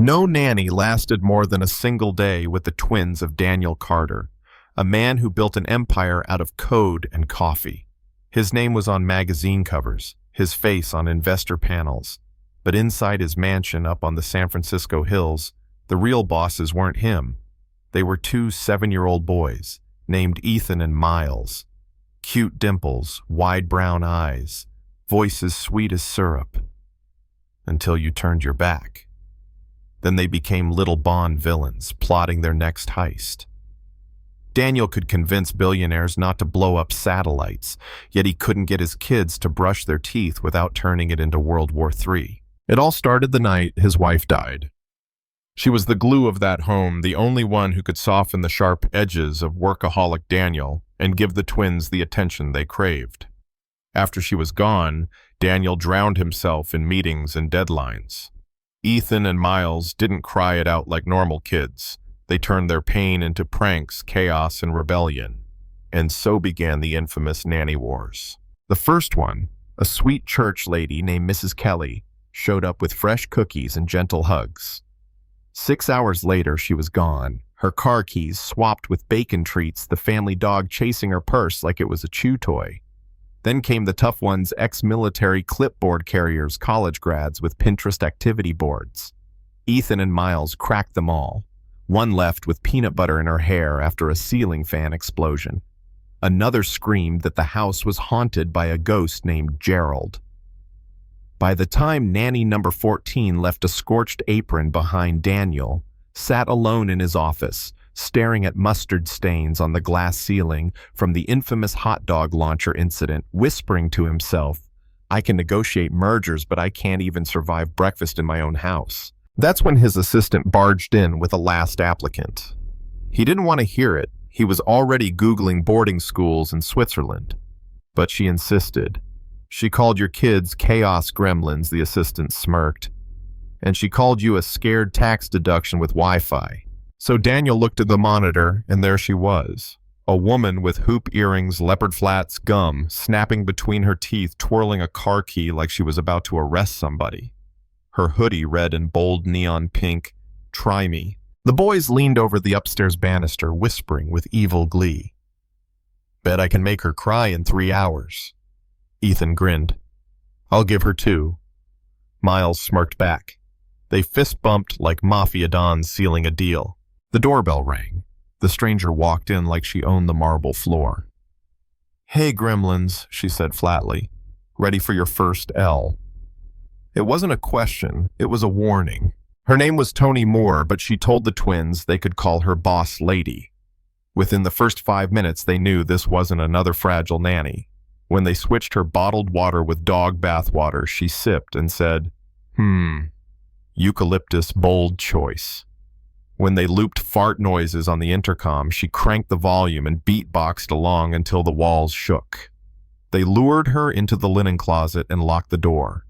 No nanny lasted more than a single day with the twins of Daniel Carter, a man who built an empire out of code and coffee. His name was on magazine covers, his face on investor panels, but inside his mansion up on the San Francisco hills, the real bosses weren't him. They were two 7-year-old boys, named Ethan and Miles. Cute dimples, wide brown eyes, voices sweet as syrup. Until you turned your back. Then they became little Bond villains, plotting their next heist. Daniel could convince billionaires not to blow up satellites, yet he couldn't get his kids to brush their teeth without turning it into World War III. It all started the night his wife died. She was the glue of that home, the only one who could soften the sharp edges of workaholic Daniel and give the twins the attention they craved. After she was gone, Daniel drowned himself in meetings and deadlines. Ethan and Miles didn't cry it out like normal kids. They turned their pain into pranks, chaos, and rebellion. And so began the infamous nanny wars. The first one, a sweet church lady named Mrs. Kelly, showed up with fresh cookies and gentle hugs. 6 hours later, she was gone, her car keys swapped with bacon treats, the family dog chasing her purse like it was a chew toy. Then came the tough ones, ex-military clipboard carriers, college grads with Pinterest activity boards. Ethan and Miles cracked them all. One left with peanut butter in her hair after a ceiling fan explosion. Another screamed that the house was haunted by a ghost named Gerald. By the time nanny number 14 left a scorched apron behind Daniel, sat alone in his office, staring at mustard stains on the glass ceiling from the infamous hot dog launcher incident, whispering to himself, "I can negotiate mergers, but I can't even survive breakfast in my own house." That's when his assistant barged in with a last applicant. He didn't want to hear it. He was already Googling boarding schools in Switzerland. But she insisted. "She called your kids chaos gremlins," the assistant smirked. "And she called you a scared tax deduction with Wi-Fi." So Daniel looked at the monitor, and there she was. A woman with hoop earrings, leopard flats, gum, snapping between her teeth, twirling a car key like she was about to arrest somebody. Her hoodie read in bold neon pink, "Try me." The boys leaned over the upstairs banister, whispering with evil glee. "Bet I can make her cry in 3 hours." Ethan grinned. "I'll give her 2. Miles smirked back. They fist-bumped like mafia dons sealing a deal. The doorbell rang. The stranger walked in like she owned the marble floor. "Hey, gremlins," she said flatly. "Ready for your first L." It wasn't a question, it was a warning. Her name was Toni Moore, but she told the twins they could call her Boss Lady. Within the first 5 minutes, they knew this wasn't another fragile nanny. When they switched her bottled water with dog bath water, she sipped and said, Eucalyptus, bold choice." When they looped fart noises on the intercom, she cranked the volume and beatboxed along until the walls shook. They lured her into the linen closet and locked the door.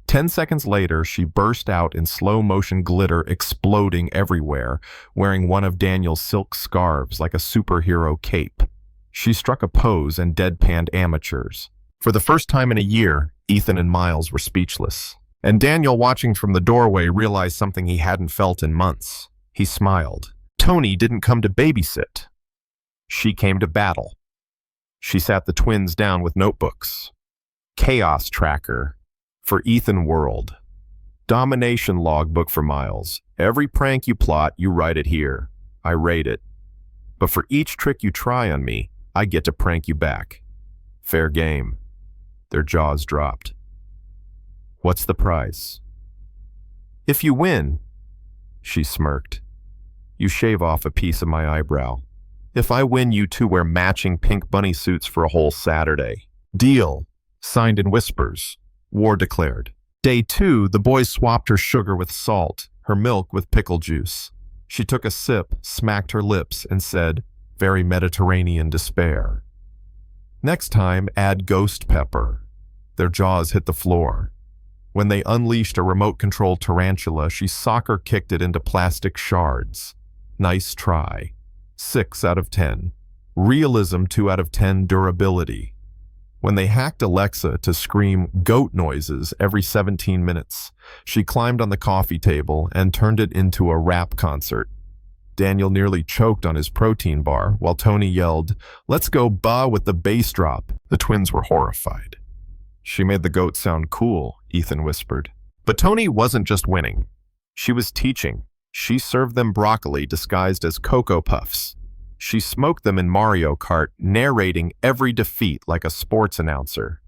10 seconds later, she burst out in slow-motion glitter exploding everywhere, wearing one of Daniel's silk scarves like a superhero cape. She struck a pose and deadpanned amateurs. For the first time in a year, Ethan and Miles were speechless. And Daniel, watching from the doorway, realized something he hadn't felt in months. He smiled. Toni didn't come to babysit. She came to battle. She sat the twins down with notebooks. Chaos Tracker for Ethan World. Domination Logbook for Miles. Every prank you plot, you write it here. I rate it. But for each trick you try on me, I get to prank you back. Fair game. Their jaws dropped. "What's the prize?" "If you win," she smirked, "you shave off a piece of my eyebrow. If I win, you two wear matching pink bunny suits for a whole Saturday." "Deal." Signed in whispers. War declared. Day 2, the boys swapped her sugar with salt, her milk with pickle juice. She took a sip, smacked her lips, and said, "Very Mediterranean despair." Next time, add ghost pepper. Their jaws hit the floor. When they unleashed a remote-controlled tarantula, she soccer-kicked it into plastic shards. Nice try. 6 out of 10. Realism, 2 out of 10. Durability. when they hacked Alexa to scream goat noises every 17 minutes. She climbed on the coffee table and turned it into a rap concert. Daniel nearly choked on his protein bar while Tony yelled, "Let's go ba with the bass drop." The twins were horrified. "She made the goat sound cool," Ethan whispered. But Tony wasn't just winning. She was teaching. She served them broccoli disguised as Cocoa Puffs. She smoked them in Mario Kart, narrating every defeat like a sports announcer.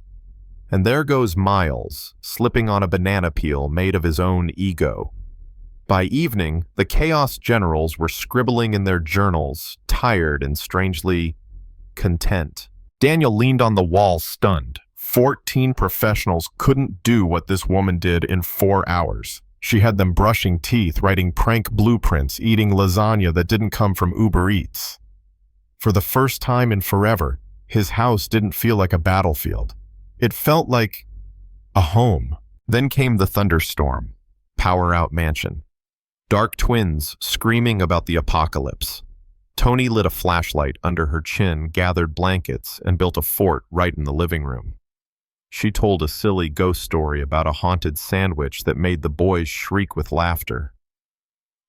And there goes Miles, slipping on a banana peel made of his own ego. By evening, the Chaos Generals were scribbling in their journals, tired and strangely content. Daniel leaned on the wall, stunned. 14 professionals couldn't do what this woman did in 4 hours. She had them brushing teeth, writing prank blueprints, eating lasagna that didn't come from Uber Eats. For the first time in forever, his house didn't feel like a battlefield. It felt like a home. Then came the thunderstorm. Power out mansion. Dark twins screaming about the apocalypse. Tony lit a flashlight under her chin, gathered blankets, and built a fort right in the living room. She told a silly ghost story about a haunted sandwich that made the boys shriek with laughter.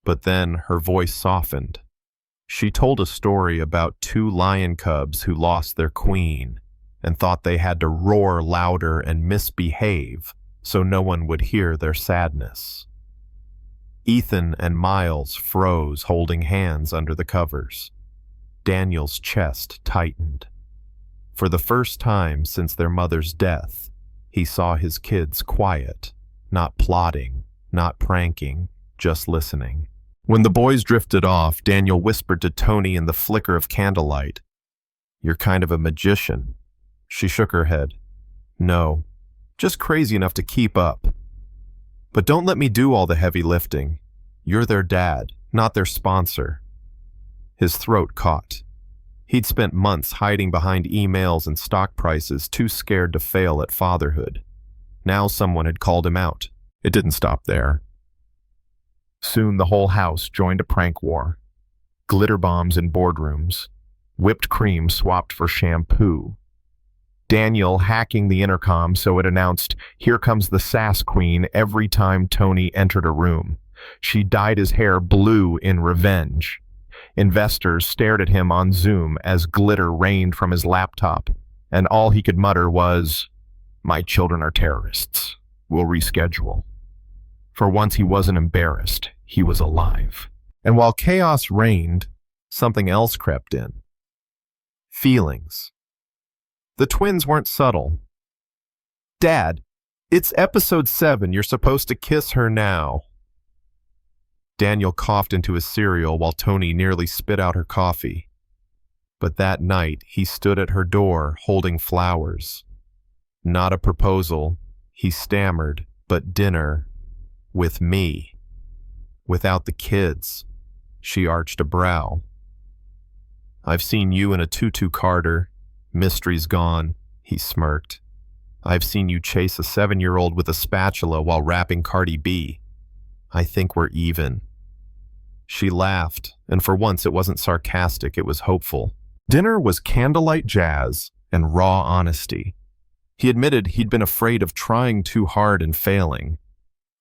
But then her voice softened. She told a story about 2 lion cubs who lost their queen and thought they had to roar louder and misbehave so no one would hear their sadness. Ethan and Miles froze, holding hands under the covers. Daniel's chest tightened. For the first time since their mother's death, he saw his kids quiet, not plotting, not pranking, just listening. When the boys drifted off, Daniel whispered to Tony in the flicker of candlelight, "You're kind of a magician." She shook her head. "No, just crazy enough to keep up. But don't let me do all the heavy lifting. You're their dad, not their sponsor." His throat caught. He'd spent months hiding behind emails and stock prices, too scared to fail at fatherhood. Now someone had called him out. It didn't stop there. Soon the whole house joined a prank war. Glitter bombs in boardrooms. Whipped cream swapped for shampoo. Daniel hacking the intercom so it announced, "Here comes the Sass Queen," every time Tony entered a room. She dyed his hair blue in revenge. Investors stared at him on Zoom as glitter rained from his laptop, and all he could mutter was, "My children are terrorists. We'll reschedule." For once he wasn't embarrassed, he was alive. And while chaos reigned, something else crept in. Feelings. The twins weren't subtle. "Dad, it's episode 7. You're supposed to kiss her now." Daniel coughed into his cereal while Tony nearly spit out her coffee. But that night, he stood at her door holding flowers. Not a proposal, he stammered, but dinner with me. Without the kids. She arched a brow. "I've seen you in a tutu, Carter. Mystery's gone," he smirked. "I've seen you chase a 7-year-old with a spatula while rapping Cardi B. I think we're even." She laughed, and for once it wasn't sarcastic, it was hopeful. Dinner was candlelight jazz and raw honesty. He admitted he'd been afraid of trying too hard and failing.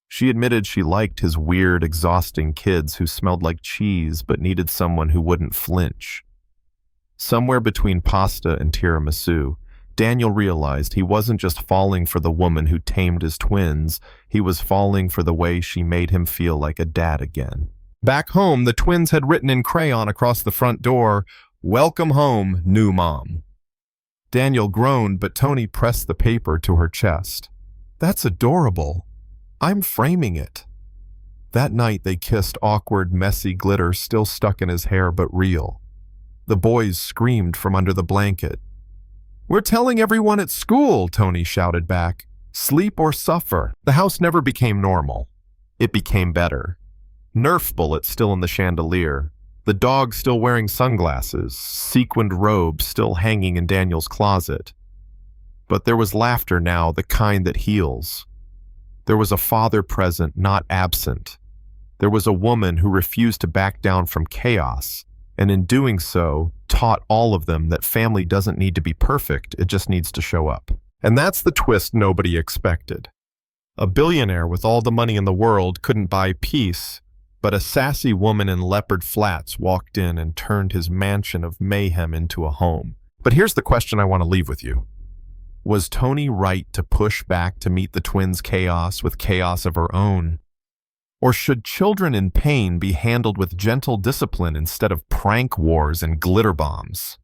She admitted she liked his weird, exhausting kids who smelled like cheese but needed someone who wouldn't flinch. Somewhere between pasta and tiramisu, Daniel realized he wasn't just falling for the woman who tamed his twins, he was falling for the way she made him feel like a dad again. Back home, the twins had written in crayon across the front door, "Welcome home, new mom." Daniel groaned, but Tony pressed the paper to her chest. "That's adorable. I'm framing it." That night they kissed, awkward, messy glitter still stuck in his hair but real. The boys screamed from under the blanket. "We're telling everyone at school," Tony shouted back. "Sleep or suffer." The house never became normal. It became better. Nerf bullets still in the chandelier. The dog still wearing sunglasses. Sequined robes still hanging in Daniel's closet. But there was laughter now, the kind that heals. There was a father present, not absent. There was a woman who refused to back down from chaos, and in doing so, taught all of them that family doesn't need to be perfect, it just needs to show up. And that's the twist nobody expected. A billionaire with all the money in the world couldn't buy peace, but a sassy woman in leopard flats walked in and turned his mansion of mayhem into a home. But here's the question I want to leave with you. Was Tony right to push back to meet the twins' chaos with chaos of her own? Or should children in pain be handled with gentle discipline instead of prank wars and glitter bombs?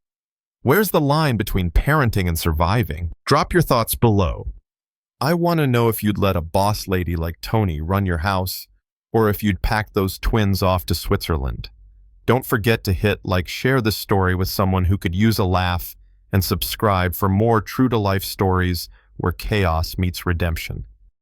Where's the line between parenting and surviving? Drop your thoughts below. I want to know if you'd let a boss lady like Tony run your house, or if you'd pack those twins off to Switzerland. Don't forget to share this story with someone who could use a laugh, and subscribe for more true-to-life stories where chaos meets redemption.